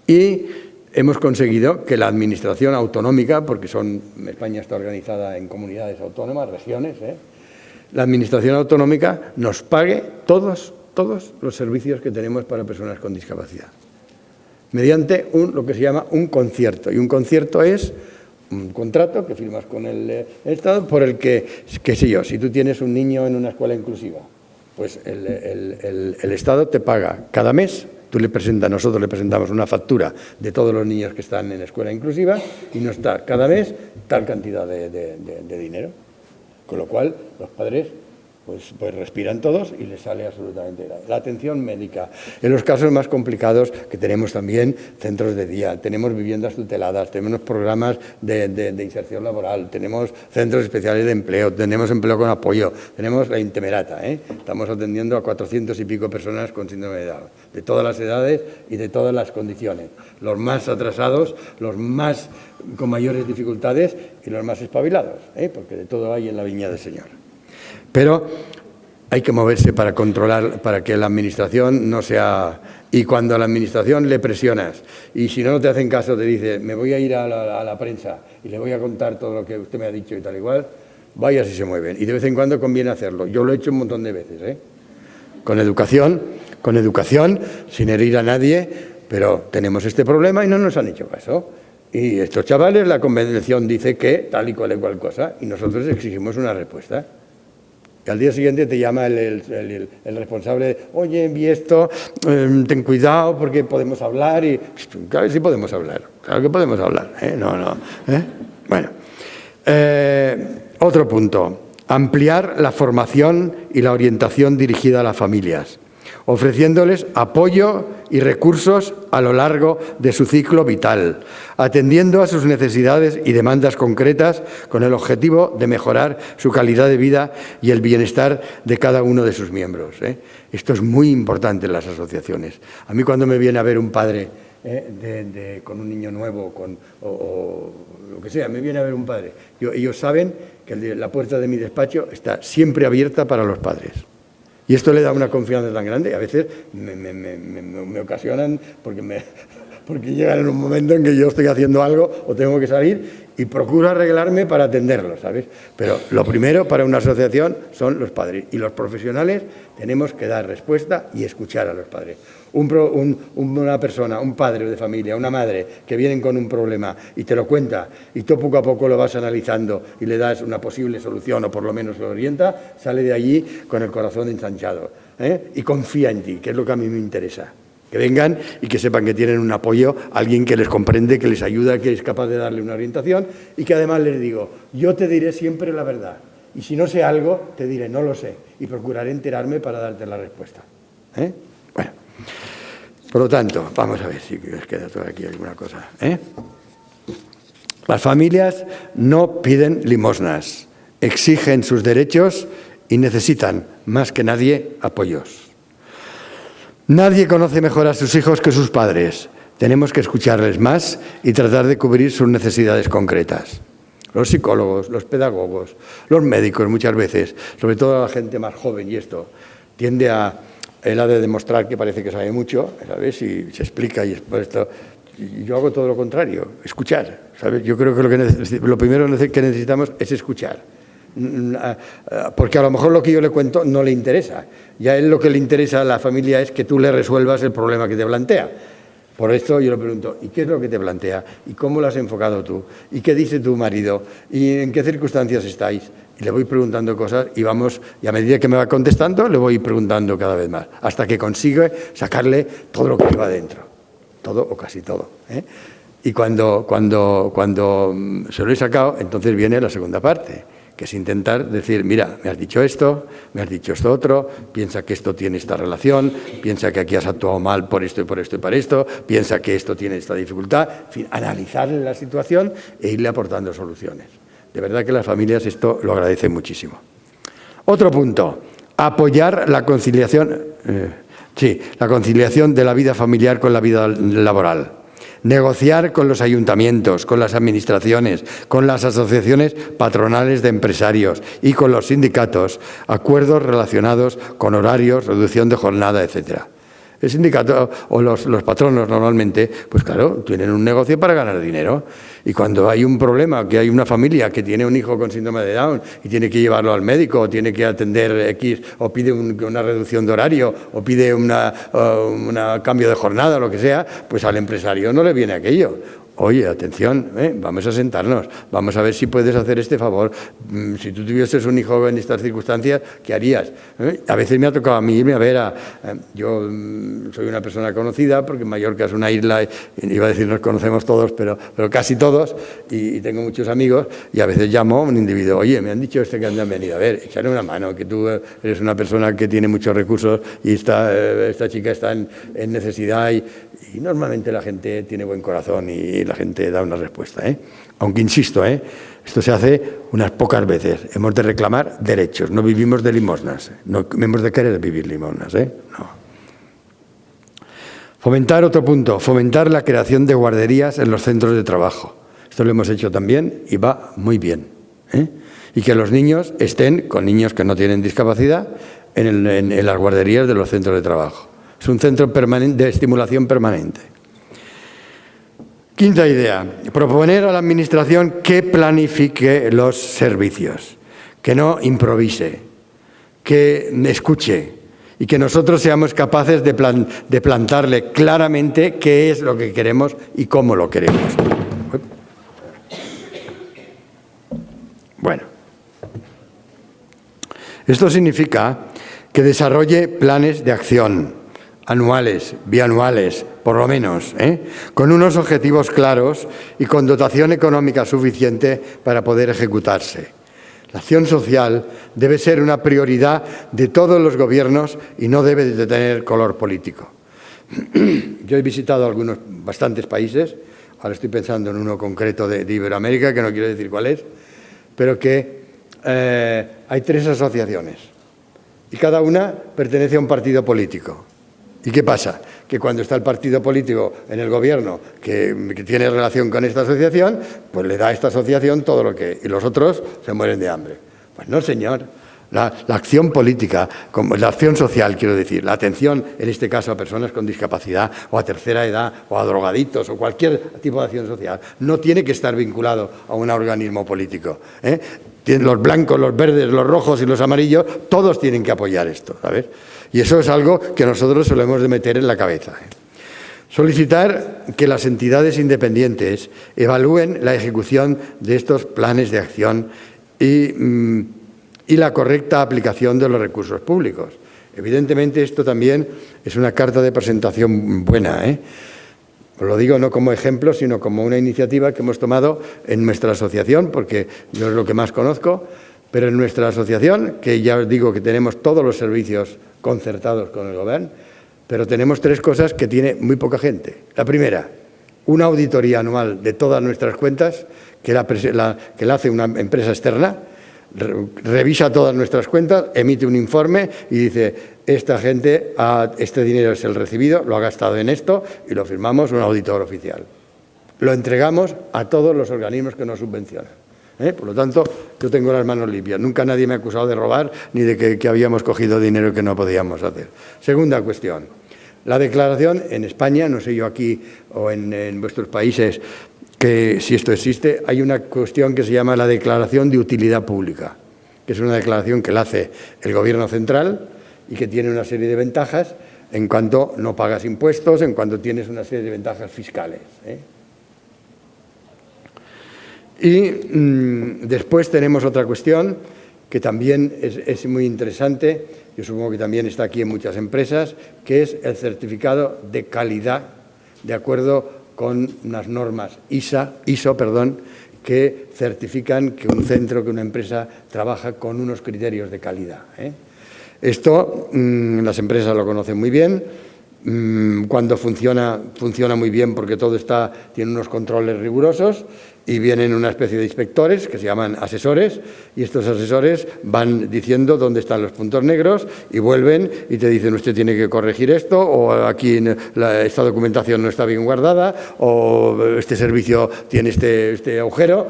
y hemos conseguido que la administración autonómica, porque España está organizada en comunidades autónomas, regiones, la administración autonómica nos pague todos los servicios que tenemos para personas con discapacidad, mediante lo que se llama un concierto. Y un concierto es un contrato que firmas con el Estado por el que, qué sé yo, si tú tienes un niño en una escuela inclusiva, pues el Estado te paga cada mes. Nosotros le presentamos una factura de todos los niños que están en escuela inclusiva y nos da cada mes tal cantidad de dinero. Con lo cual, los padres pues respiran todos y les sale absolutamente gratis. La atención médica. En los casos más complicados, que tenemos también centros de día, tenemos viviendas tuteladas, tenemos programas de inserción laboral, tenemos centros especiales de empleo, tenemos empleo con apoyo, tenemos la Intemerata, Estamos atendiendo a 400 y pico personas con síndrome de Down, de todas las edades y de todas las condiciones. Los más atrasados, los más con mayores dificultades y los más espabilados, porque de todo hay en la viña del Señor. Pero hay que moverse para controlar, para que la administración no sea... Y cuando a la administración le presionas y si no te hacen caso te dice me voy a ir a la prensa y le voy a contar todo lo que usted me ha dicho y tal igual, vaya si se mueven. Y de vez en cuando conviene hacerlo. Yo lo he hecho un montón de veces, con educación, sin herir a nadie, pero tenemos este problema y no nos han hecho caso. Y estos chavales, la convención dice que tal y cual cosa y nosotros exigimos una respuesta. Y al día siguiente te llama el responsable, oye, vi esto, ten cuidado porque podemos hablar. Y claro que sí podemos hablar, claro que podemos hablar. Bueno, otro punto, Ampliar la formación y la orientación dirigida a las familias, ofreciéndoles apoyo y recursos a lo largo de su ciclo vital, atendiendo a sus necesidades y demandas concretas con el objetivo de mejorar su calidad de vida y el bienestar de cada uno de sus miembros. Esto es muy importante en las asociaciones. A mí cuando me viene a ver un padre con un niño nuevo o lo que sea, me viene a ver un padre, ellos saben que la puerta de mi despacho está siempre abierta para los padres. Y esto le da una confianza tan grande. A veces me ocasionan porque llegan en un momento en que yo estoy haciendo algo o tengo que salir y procuro arreglarme para atenderlos, ¿sabes? Pero lo primero para una asociación son los padres. Y los profesionales tenemos que dar respuesta y escuchar a los padres. Una persona, un padre de familia, una madre que vienen con un problema y te lo cuenta y tú poco a poco lo vas analizando y le das una posible solución o por lo menos lo orienta, sale de allí con el corazón ensanchado y confía en ti, que es lo que a mí me interesa. Que vengan y que sepan que tienen un apoyo, alguien que les comprende, que les ayuda, que es capaz de darle una orientación y que además les digo, yo te diré siempre la verdad y si no sé algo, te diré no lo sé y procuraré enterarme para darte la respuesta. Bueno, por lo tanto, vamos a ver si os queda todavía aquí alguna cosa. Las familias no piden limosnas, exigen sus derechos y necesitan, más que nadie, apoyos. Nadie conoce mejor a sus hijos que sus padres. Tenemos que escucharles más y tratar de cubrir sus necesidades concretas. Los psicólogos, los pedagogos, los médicos muchas veces, sobre todo la gente más joven y esto, tiende a él ha de demostrar que parece que sabe mucho, ¿sabes? Y se explica y por esto. Y yo hago todo lo contrario, escuchar, ¿sabes? Yo creo que lo primero que necesitamos es escuchar. Porque a lo mejor lo que yo le cuento no le interesa. Y a él lo que le interesa a la familia es que tú le resuelvas el problema que te plantea. Por esto yo le pregunto, ¿y qué es lo que te plantea? ¿Y cómo lo has enfocado tú? ¿Y qué dice tu marido? ¿Y en qué circunstancias estáis? Y le voy preguntando cosas y a medida que me va contestando, le voy preguntando cada vez más, hasta que consigue sacarle todo lo que lleva dentro. Todo o casi todo. Y cuando se lo he sacado, entonces viene la segunda parte, que es intentar decir, mira, me has dicho esto otro, piensa que esto tiene esta relación, piensa que aquí has actuado mal por esto y por esto y por esto, piensa que esto tiene esta dificultad, en fin, analizarle la situación e irle aportando soluciones. De verdad que las familias esto lo agradecen muchísimo. Otro punto, apoyar la conciliación, la conciliación de la vida familiar con la vida laboral. Negociar con los ayuntamientos, con las administraciones, con las asociaciones patronales de empresarios y con los sindicatos, acuerdos relacionados con horarios, reducción de jornada, etc. El sindicato o los patronos normalmente, pues claro, tienen un negocio para ganar dinero. Y cuando hay un problema, que hay una familia que tiene un hijo con síndrome de Down y tiene que llevarlo al médico, o tiene que atender X, o pide una reducción de horario, o pide un cambio de jornada, o lo que sea, pues al empresario no le viene aquello. Oye, atención, vamos a sentarnos, vamos a ver si puedes hacer este favor. Si tú tuvieses un hijo en estas circunstancias, ¿qué harías? A veces me ha tocado a mí irme a ver yo soy una persona conocida, porque Mallorca es una isla, iba a decir nos conocemos todos, pero casi todos, y tengo muchos amigos, y a veces llamo a un individuo, oye, me han dicho que han venido a ver, echarle una mano, que tú eres una persona que tiene muchos recursos y esta chica está en necesidad y normalmente la gente tiene buen corazón y la gente da una respuesta. Aunque insisto, esto se hace unas pocas veces. Hemos de reclamar derechos, no vivimos de limosnas, no hemos de querer vivir limosnas. No. Fomentar otro punto, fomentar la creación de guarderías en los centros de trabajo. Esto lo hemos hecho también y va muy bien. Y que los niños estén con niños que no tienen discapacidad en las guarderías de los centros de trabajo. Es un centro permanente, de estimulación permanente. Quinta idea, proponer a la Administración que planifique los servicios, que no improvise, que escuche y que nosotros seamos capaces de plantarle claramente qué es lo que queremos y cómo lo queremos. Bueno, esto significa que desarrolle planes de acción, anuales, bianuales, por lo menos, con unos objetivos claros y con dotación económica suficiente para poder ejecutarse. La acción social debe ser una prioridad de todos los gobiernos y no debe de tener color político. Yo he visitado bastantes países, ahora estoy pensando en uno concreto de Iberoamérica, que no quiero decir cuál es, pero que hay 3 asociaciones y cada una pertenece a un partido político. ¿Y qué pasa? Que cuando está el partido político en el gobierno que tiene relación con esta asociación, pues le da a esta asociación todo lo que... y los otros se mueren de hambre. Pues no, señor. La acción política, la acción social, quiero decir, la atención, en este caso, a personas con discapacidad o a tercera edad o a drogadictos o cualquier tipo de acción social, no tiene que estar vinculado a un organismo político. Los blancos, los verdes, los rojos y los amarillos, todos tienen que apoyar esto, ¿sabes? Y eso es algo que nosotros solemos de meter en la cabeza. Solicitar que las entidades independientes evalúen la ejecución de estos planes de acción y la correcta aplicación de los recursos públicos. Evidentemente, esto también es una carta de presentación buena. Os lo digo no como ejemplo, sino como una iniciativa que hemos tomado en nuestra asociación, porque yo es lo que más conozco, pero en nuestra asociación, que ya os digo que tenemos todos los servicios concertados con el Gobierno, pero tenemos 3 cosas que tiene muy poca gente. La primera, una auditoría anual de todas nuestras cuentas, que la hace una empresa externa, revisa todas nuestras cuentas, emite un informe y dice, esta gente, este dinero es el recibido, lo ha gastado en esto y lo firmamos un auditor oficial. Lo entregamos a todos los organismos que nos subvencionan. Por lo tanto, yo tengo las manos limpias. Nunca nadie me ha acusado de robar ni de que habíamos cogido dinero que no podíamos hacer. Segunda cuestión. La declaración en España, no sé yo aquí o en vuestros países, que si esto existe, hay una cuestión que se llama la declaración de utilidad pública, que es una declaración que la hace el Gobierno central y que tiene una serie de ventajas en cuanto no pagas impuestos, en cuanto tienes una serie de ventajas fiscales. Y después tenemos otra cuestión que también es muy interesante, yo supongo que también está aquí en muchas empresas, que es el certificado de calidad, de acuerdo con unas normas ISO, que certifican que un centro, que una empresa trabaja con unos criterios de calidad. Esto las empresas lo conocen muy bien. Cuando funciona muy bien porque todo tiene unos controles rigurosos y vienen una especie de inspectores que se llaman asesores y estos asesores van diciendo dónde están los puntos negros y vuelven y te dicen usted tiene que corregir esto o aquí esta documentación no está bien guardada o este servicio tiene este agujero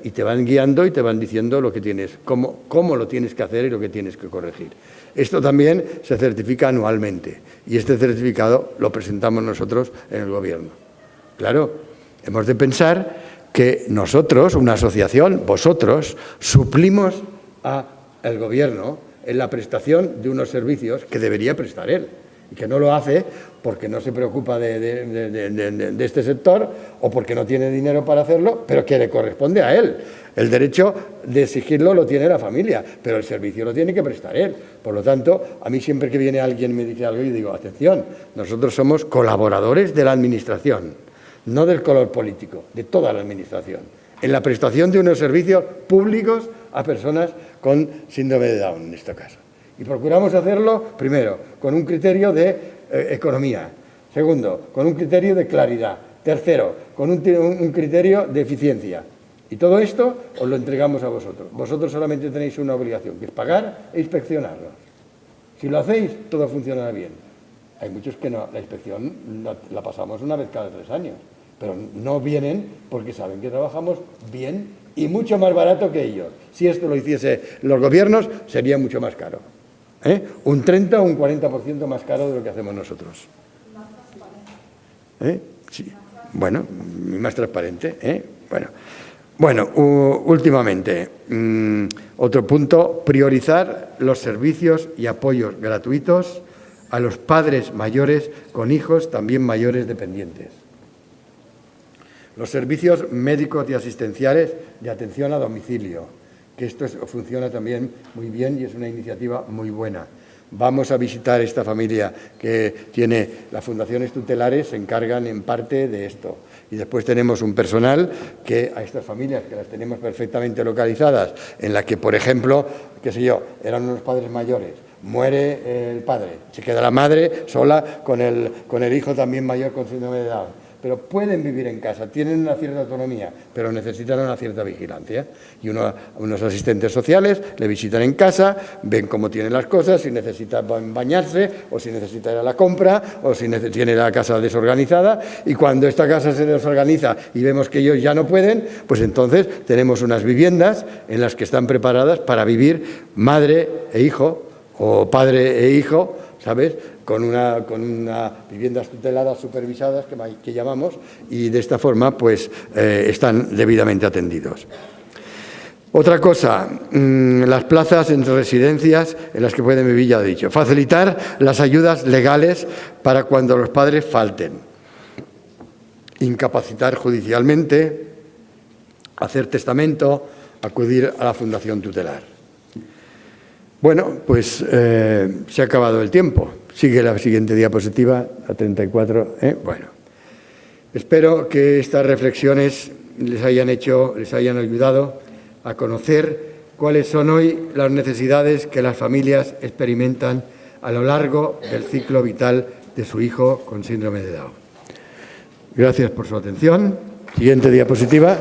y te van guiando y te van diciendo lo que tienes, cómo lo tienes que hacer y lo que tienes que corregir. Esto también se certifica anualmente y este certificado lo presentamos nosotros en el Gobierno. Claro, hemos de pensar que nosotros, una asociación, vosotros, suplimos al Gobierno en la prestación de unos servicios que debería prestar él y que no lo hace porque no se preocupa de este sector o porque no tiene dinero para hacerlo, pero que le corresponde a él. El derecho de exigirlo lo tiene la familia, pero el servicio lo tiene que prestar él. Por lo tanto, a mí siempre que viene alguien y me dice algo, yo digo, atención, nosotros somos colaboradores de la Administración, no del color político, de toda la Administración, en la prestación de unos servicios públicos a personas con síndrome de Down, en este caso. Y procuramos hacerlo, primero, con un criterio de economía, segundo, con un criterio de claridad, tercero, con un criterio de eficiencia. Y todo esto os lo entregamos a vosotros. Vosotros solamente tenéis una obligación, que es pagar e inspeccionarnos. Si lo hacéis, todo funcionará bien. Hay muchos que no, la inspección la pasamos una vez cada 3 años, pero no vienen porque saben que trabajamos bien y mucho más barato que ellos. Si esto lo hiciese los gobiernos, sería mucho más caro. Un 30 o un 40% más caro de lo que hacemos nosotros. Más transparente. Sí. Bueno, más transparente. Bueno, últimamente, otro punto, priorizar los servicios y apoyos gratuitos a los padres mayores con hijos también mayores dependientes. Los servicios médicos y asistenciales de atención a domicilio, que esto funciona también muy bien y es una iniciativa muy buena. Vamos a visitar esta familia que tiene las fundaciones tutelares, se encargan en parte de esto. Y después tenemos un personal que a estas familias, que las tenemos perfectamente localizadas, en la que, por ejemplo, qué sé yo, eran unos padres mayores, muere el padre, se queda la madre sola con el hijo también mayor con síndrome de Down. Pero pueden vivir en casa, tienen una cierta autonomía, pero necesitan una cierta vigilancia. Y unos asistentes sociales le visitan en casa, ven cómo tienen las cosas, si necesita bañarse, o si necesita ir a la compra, o si tiene la casa desorganizada. Y cuando esta casa se desorganiza y vemos que ellos ya no pueden, pues entonces tenemos unas viviendas en las que están preparadas para vivir madre e hijo, o padre e hijo, ¿sabes?, con unas viviendas tuteladas supervisadas que llamamos, y de esta forma pues están debidamente atendidos. Otra cosa, las plazas en residencias en las que pueden vivir, ya he dicho. Facilitar las ayudas legales para cuando los padres falten. Incapacitar judicialmente, hacer testamento, acudir a la fundación tutelar. Bueno, pues se ha acabado el tiempo. Sigue la siguiente diapositiva, la 34. Bueno, espero que estas reflexiones les hayan ayudado a conocer cuáles son hoy las necesidades que las familias experimentan a lo largo del ciclo vital de su hijo con síndrome de Down. Gracias por su atención. Siguiente diapositiva.